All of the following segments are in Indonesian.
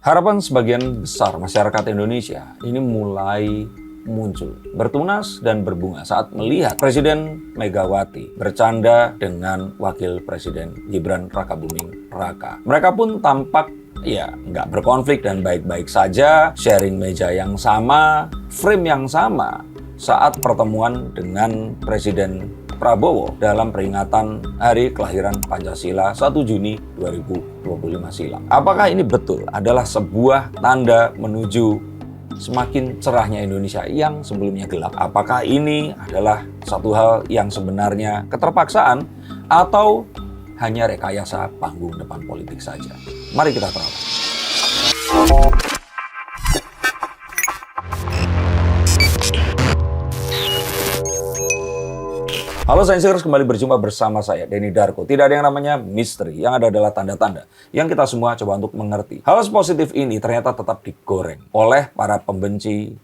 Harapan sebagian besar masyarakat Indonesia ini mulai muncul, bertunas dan berbunga saat melihat Presiden Megawati bercanda dengan Wakil Presiden Gibran Rakabuming Raka. Mereka pun tampak nggak berkonflik dan baik-baik saja, sharing meja yang sama, frame yang sama saat pertemuan dengan Presiden Prabowo dalam peringatan Hari Kelahiran Pancasila 1 Juni 2025 silam. Apakah ini betul adalah sebuah tanda menuju semakin cerahnya Indonesia yang sebelumnya gelap? Apakah ini adalah satu hal yang sebenarnya keterpaksaan atau hanya rekayasa panggung depan politik saja? Mari kita terawat. Halo Sainsers, kembali berjumpa bersama saya, Denny Darko. Tidak ada yang namanya misteri, yang ada adalah tanda-tanda yang kita semua coba untuk mengerti. Hal positif ini ternyata tetap digoreng oleh para pembenci.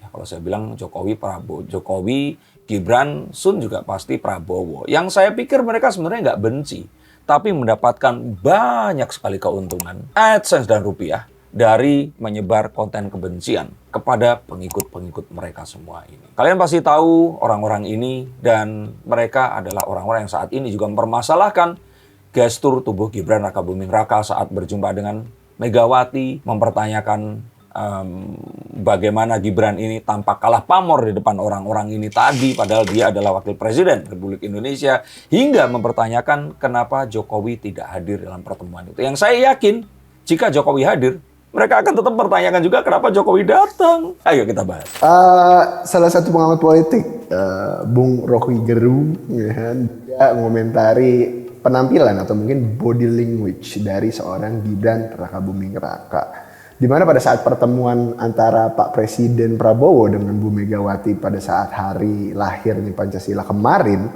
Kalau saya bilang Jokowi, Prabowo, Jokowi, Gibran, Sun juga pasti Prabowo. Yang saya pikir mereka sebenarnya nggak benci, tapi mendapatkan banyak sekali keuntungan, AdSense dan rupiah, dari menyebar konten kebencian kepada pengikut-pengikut mereka semua ini. Kalian pasti tahu orang-orang ini, dan mereka adalah orang-orang yang saat ini juga mempermasalahkan gestur tubuh Gibran Rakabuming Raka saat berjumpa dengan Megawati, mempertanyakan bagaimana Gibran ini tampak kalah pamor di depan orang-orang ini tadi, padahal dia adalah Wakil Presiden Republik Indonesia, hingga mempertanyakan kenapa Jokowi tidak hadir dalam pertemuan itu. Yang saya yakin, jika Jokowi hadir, mereka akan tetap pertanyakan juga kenapa Jokowi datang. Ayo kita bahas. Salah satu pengamat politik, Bung Rocky Gerung, dia mengomentari penampilan atau mungkin body language dari seorang Gibran Rakabuming Raka. Di mana pada saat pertemuan antara Pak Presiden Prabowo dengan Bu Megawati pada saat hari lahirnya Pancasila kemarin,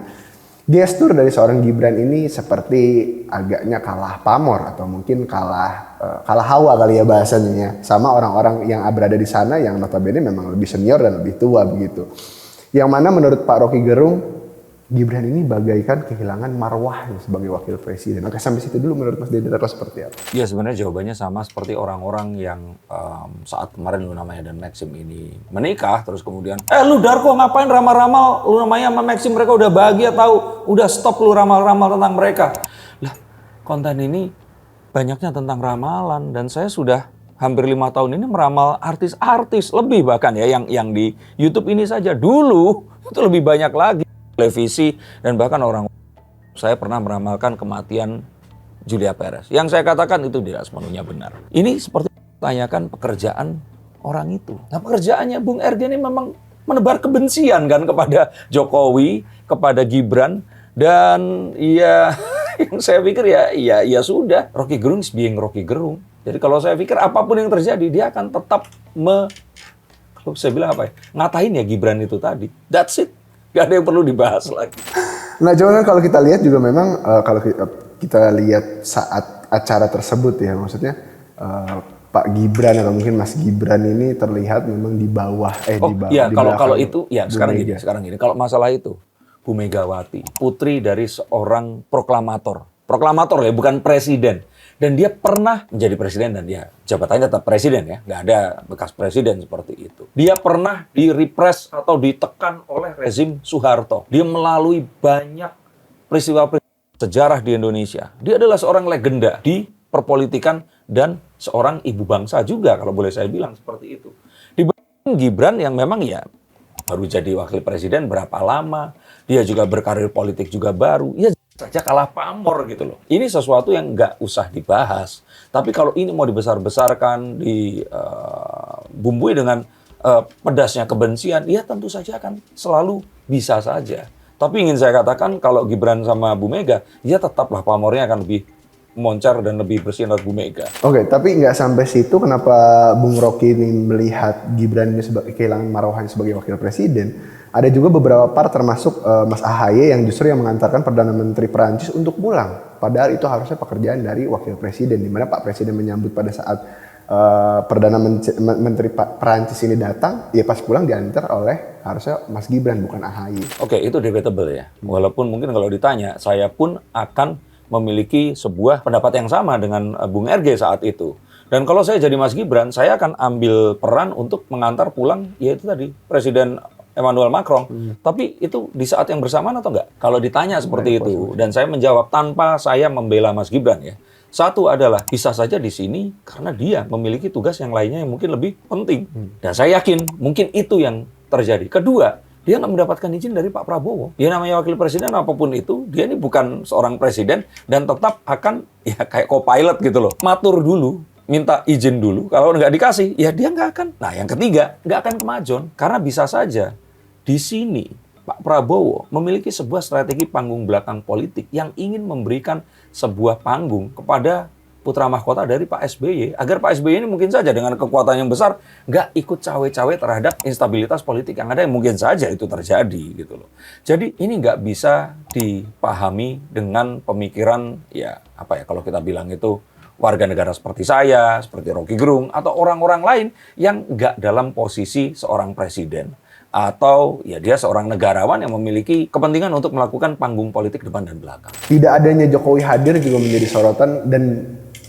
gestur dari seorang Gibran ini seperti agaknya kalah pamor atau mungkin kalah hawa kali ya bahasanya, sama orang-orang yang berada di sana yang notabene memang lebih senior dan lebih tua begitu. Yang mana menurut Pak Rocky Gerung, Gibran ini bagaikan kehilangan marwahnya sebagai wakil presiden. Oke, sampai situ dulu menurut Mas Denny Darko seperti apa? Ya sebenarnya jawabannya sama seperti orang-orang yang saat kemarin Luna Maya dan Maxim ini menikah, terus kemudian lu Darko ngapain ramal-ramal, Luna Maya sama Maxim mereka udah bahagia tahu, udah stop lu ramal-ramal tentang mereka. Lah, konten ini banyaknya tentang ramalan, dan saya sudah hampir 5 tahun ini meramal artis-artis, lebih bahkan ya yang di YouTube ini saja. Dulu itu lebih banyak lagi, televisi, dan bahkan saya pernah meramalkan kematian Julia Perez. Yang saya katakan itu tidak sepenuhnya benar. Ini seperti tanyakan pekerjaan orang itu. Nah, pekerjaannya Bung RG ini memang menebar kebencian kan kepada Jokowi, kepada Gibran, dan ya yang saya pikir ya sudah, Rocky Gerung is being Rocky Gerung. Jadi kalau saya pikir apapun yang terjadi, dia akan tetap kalau saya bilang ngatain ya Gibran itu tadi. That's it. Gak ada yang perlu dibahas lagi. Nah, cuman kalau kita lihat juga memang kalau kita lihat saat acara tersebut ya, maksudnya Pak Gibran atau mungkin Mas Gibran ini terlihat memang di bawah kalau itu ya sekarang gini. Kalau masalah itu, Bu Megawati, putri dari seorang proklamator ya, bukan presiden. Dan dia pernah menjadi presiden, dan dia jabatannya tetap presiden ya, nggak ada bekas presiden seperti itu. Dia pernah di-repress atau ditekan oleh rezim Soeharto. Dia melalui banyak peristiwa sejarah di Indonesia. Dia adalah seorang legenda di perpolitikan dan seorang ibu bangsa juga, kalau boleh saya bilang seperti itu. Dibanding Gibran yang memang ya baru jadi wakil presiden berapa lama, dia juga berkarir politik juga baru, ya saja kalah pamor gitu loh. Ini sesuatu yang nggak usah dibahas. Tapi kalau ini mau dibesar-besarkan, dibumbui dengan pedasnya kebencian, ya tentu saja akan selalu bisa saja. Tapi ingin saya katakan, kalau Gibran sama Bu Mega, ya tetaplah pamornya akan lebih moncar dan lebih bersinar Bu Mega. Oke, tapi nggak sampai situ, kenapa Bung Rocky ini melihat Gibran ini kehilangan marwahnya sebagai wakil presiden? Ada juga beberapa part termasuk Mas AHY yang justru yang mengantarkan Perdana Menteri Perancis untuk pulang. Padahal itu harusnya pekerjaan dari wakil presiden, di mana Pak Presiden menyambut pada saat Perdana Menteri Perancis ini datang, ya pas pulang diantar oleh harusnya Mas Gibran, bukan AHY. Oke, itu debatable ya. Walaupun mungkin kalau ditanya, saya pun akan memiliki sebuah pendapat yang sama dengan Bung RG saat itu. Dan kalau saya jadi Mas Gibran, saya akan ambil peran untuk mengantar pulang, yaitu tadi, Presiden Emmanuel Macron. Tapi itu di saat yang bersamaan atau enggak? Kalau ditanya seperti itu, dan saya menjawab tanpa saya membela Mas Gibran ya. Satu adalah bisa saja di sini karena dia memiliki tugas yang lainnya yang mungkin lebih penting. Dan saya yakin mungkin itu yang terjadi. Kedua, dia nggak mendapatkan izin dari Pak Prabowo. Dia namanya wakil presiden apapun itu, dia ini bukan seorang presiden dan tetap akan ya kayak co-pilot gitu loh. Matur dulu, minta izin dulu. Kalau nggak dikasih, ya dia nggak akan. Nah yang ketiga, nggak akan kemajon. Karena bisa saja di sini Pak Prabowo memiliki sebuah strategi panggung belakang politik yang ingin memberikan sebuah panggung kepada putra mahkota dari Pak SBY, agar Pak SBY ini mungkin saja dengan kekuatan yang besar nggak ikut cawe-cawe terhadap instabilitas politik yang ada, yang mungkin saja itu terjadi gitu loh. Jadi ini nggak bisa dipahami dengan pemikiran ya apa ya kalau kita bilang itu warga negara seperti saya, seperti Rocky Gerung atau orang-orang lain yang nggak dalam posisi seorang presiden. Atau ya dia seorang negarawan yang memiliki kepentingan untuk melakukan panggung politik depan dan belakang. Tidak adanya Jokowi hadir juga menjadi sorotan dan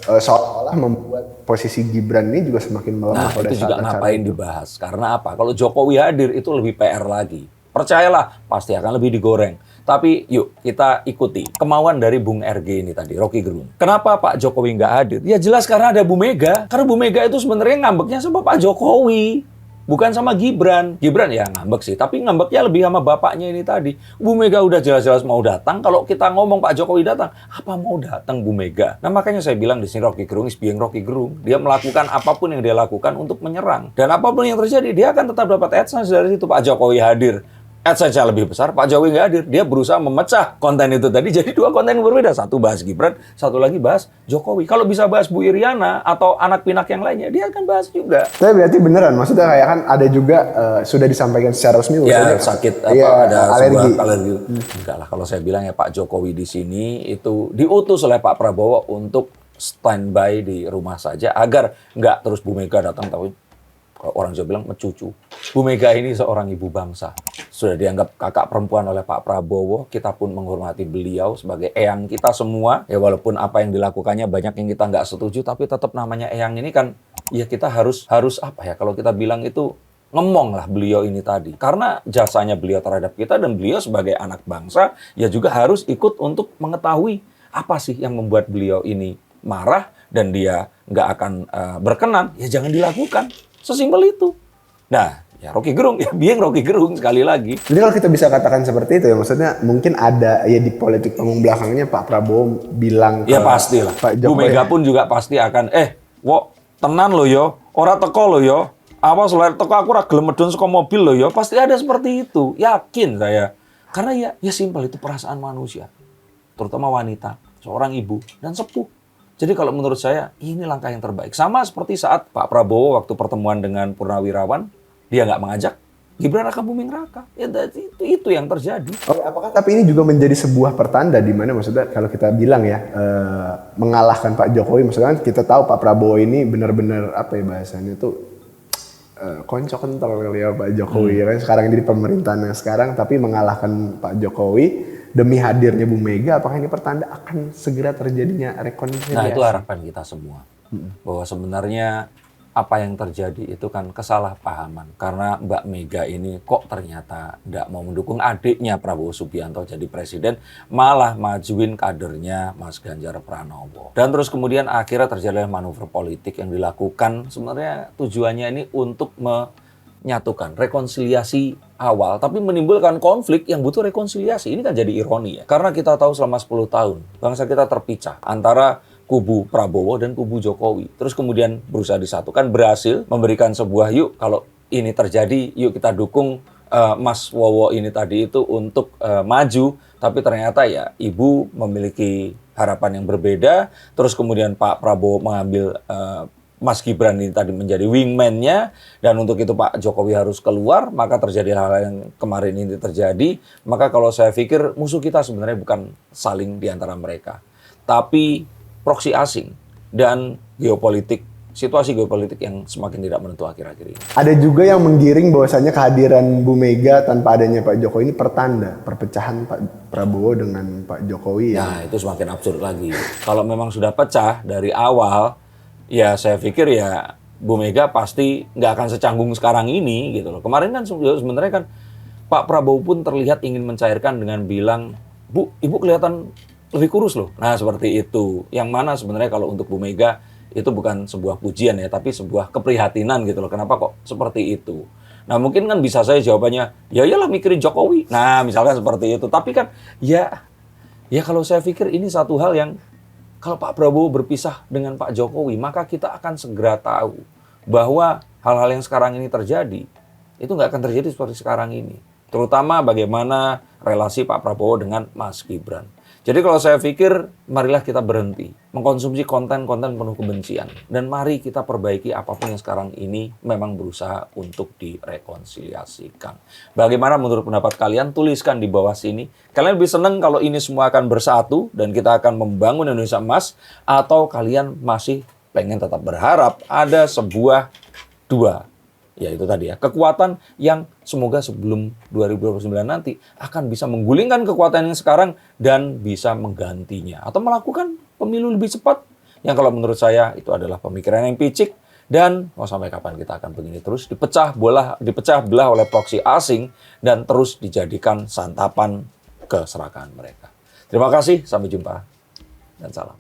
seolah-olah membuat posisi Gibran ini juga semakin melemah. Nah, itu juga ngapain dibahas. Karena apa? Kalau Jokowi hadir itu lebih PR lagi. Percayalah, pasti akan lebih digoreng. Tapi yuk kita ikuti kemauan dari Bung RG ini tadi, Rocky Gerung. Kenapa Pak Jokowi nggak hadir? Ya jelas karena ada Bu Mega. Karena Bu Mega itu sebenarnya ngambeknya sama Pak Jokowi. Bukan sama Gibran. Gibran ya ngambek sih, tapi ngambeknya lebih sama bapaknya ini tadi. Bu Mega udah jelas-jelas mau datang. Kalau kita ngomong Pak Jokowi datang, apa mau datang Bu Mega? Nah makanya saya bilang di sini Rocky Gerung is being Rocky Gerung. Dia melakukan apapun yang dia lakukan untuk menyerang. Dan apapun yang terjadi, dia akan tetap dapat AdSense dari situ. Pak Jokowi hadir, AdSense-nya lebih besar, Pak Jokowi nggak hadir. Dia berusaha memecah konten itu tadi jadi dua konten yang berbeda. Satu bahas Gibran, satu lagi bahas Jokowi. Kalau bisa bahas Bu Iriana atau anak pinak yang lainnya, dia akan bahas juga. Tapi berarti beneran, maksudnya kayak kan ada juga sudah disampaikan secara resmi. Ya sakit apa ya, ada alergi. sebuah alergi. Enggak lah, kalau saya bilang ya Pak Jokowi di sini itu diutus oleh Pak Prabowo untuk standby di rumah saja agar nggak terus Bu Mega datang tapi orang Jawa bilang mencucu. Bu Mega ini seorang ibu bangsa. Sudah dianggap kakak perempuan oleh Pak Prabowo. Kita pun menghormati beliau sebagai eyang kita semua. Ya walaupun apa yang dilakukannya banyak yang kita nggak setuju, tapi tetap namanya eyang ini kan, ya kita harus apa ya, kalau kita bilang itu ngemong lah beliau ini tadi. Karena jasanya beliau terhadap kita dan beliau sebagai anak bangsa, ya juga harus ikut untuk mengetahui apa sih yang membuat beliau ini marah dan dia nggak akan berkenan. Ya jangan dilakukan. Sesimpel itu. Nah, ya Rocky Gerung, ya biang Rocky Gerung sekali lagi. Jadi kalau kita bisa katakan seperti itu ya, maksudnya mungkin ada ya di politik panggung belakangnya Pak Prabowo bilang ya pasti lah. Pak Bu Jokowi Mega pun juga pasti akan, wo, tenan lo yo, ora teko lo yo, awas lo teko aku ora gelem medun saka mobil lo yo, pasti ada seperti itu, yakin saya. Karena ya simpel itu perasaan manusia, terutama wanita, seorang ibu dan sepuh. Jadi kalau menurut saya, ini langkah yang terbaik. Sama seperti saat Pak Prabowo waktu pertemuan dengan Purnawirawan, dia nggak mengajak Gibran Raka Buming Raka. Ya, itu yang terjadi. Oke, apakah tapi ini juga menjadi sebuah pertanda di mana maksudnya kalau kita bilang ya, mengalahkan Pak Jokowi, maksudnya kan kita tahu Pak Prabowo ini benar-benar apa ya bahasanya itu, konco kental kali ya Pak Jokowi. Ya kan sekarang jadi pemerintahan yang sekarang, tapi mengalahkan Pak Jokowi demi hadirnya Bu Mega, apakah ini pertanda akan segera terjadinya rekonsiliasi? Nah itu harapan kita semua. Bahwa sebenarnya apa yang terjadi itu kan kesalahpahaman. Karena Mbak Mega ini kok ternyata tidak mau mendukung adiknya Prabowo Subianto jadi presiden, malah majuin kadernya Mas Ganjar Pranowo. Dan terus kemudian akhirnya terjadi manuver politik yang dilakukan. Sebenarnya tujuannya ini untuk menyatukan rekonsiliasi awal, tapi menimbulkan konflik yang butuh rekonsiliasi. Ini kan jadi ironi ya. Karena kita tahu selama 10 tahun, bangsa kita terpecah antara kubu Prabowo dan kubu Jokowi. Terus kemudian berusaha disatukan, berhasil memberikan sebuah yuk kalau ini terjadi, yuk kita dukung Mas Wowo ini tadi itu untuk maju. Tapi ternyata ya ibu memiliki harapan yang berbeda. Terus kemudian Pak Prabowo mengambil Mas Gibran ini tadi menjadi wingman-nya, dan untuk itu Pak Jokowi harus keluar, maka terjadi hal yang kemarin ini terjadi. Maka kalau saya pikir musuh kita sebenarnya bukan saling di antara mereka, tapi proksi asing dan geopolitik, situasi geopolitik yang semakin tidak menentu akhir-akhir ini. Ada juga yang menggiring bahwasanya kehadiran Bu Mega tanpa adanya Pak Jokowi ini pertanda perpecahan Pak Prabowo dengan Pak Jokowi. Nah, itu semakin absurd lagi. Kalau memang sudah pecah dari awal, ya saya pikir ya Bu Mega pasti nggak akan secanggung sekarang ini gitu loh. Kemarin kan sebenarnya kan Pak Prabowo pun terlihat ingin mencairkan dengan bilang, Bu, Ibu kelihatan lebih kurus loh. Nah seperti itu. Yang mana sebenarnya kalau untuk Bu Mega itu bukan sebuah pujian ya, tapi sebuah keprihatinan gitu loh. Kenapa kok seperti itu? Nah mungkin kan bisa saya jawabannya, ya iyalah mikirin Jokowi. Nah misalkan seperti itu. Tapi kan ya kalau saya pikir ini satu hal yang kalau Pak Prabowo berpisah dengan Pak Jokowi, maka kita akan segera tahu bahwa hal-hal yang sekarang ini terjadi, itu nggak akan terjadi seperti sekarang ini. Terutama bagaimana relasi Pak Prabowo dengan Mas Gibran. Jadi kalau saya pikir, marilah kita berhenti mengkonsumsi konten-konten penuh kebencian. Dan mari kita perbaiki apapun yang sekarang ini memang berusaha untuk direkonsiliasikan. Bagaimana menurut pendapat kalian? Tuliskan di bawah sini. Kalian lebih senang kalau ini semua akan bersatu dan kita akan membangun Indonesia emas? Atau kalian masih pengen tetap berharap ada sebuah dua, ya itu tadi ya, kekuatan yang semoga sebelum 2029 nanti akan bisa menggulingkan kekuatan yang sekarang dan bisa menggantinya atau melakukan pemilu lebih cepat, yang kalau menurut saya itu adalah pemikiran yang picik. Dan mau sampai kapan kita akan begini terus dipecah belah oleh proksi asing dan terus dijadikan santapan keserakahan mereka. Terima kasih, sampai jumpa dan salam.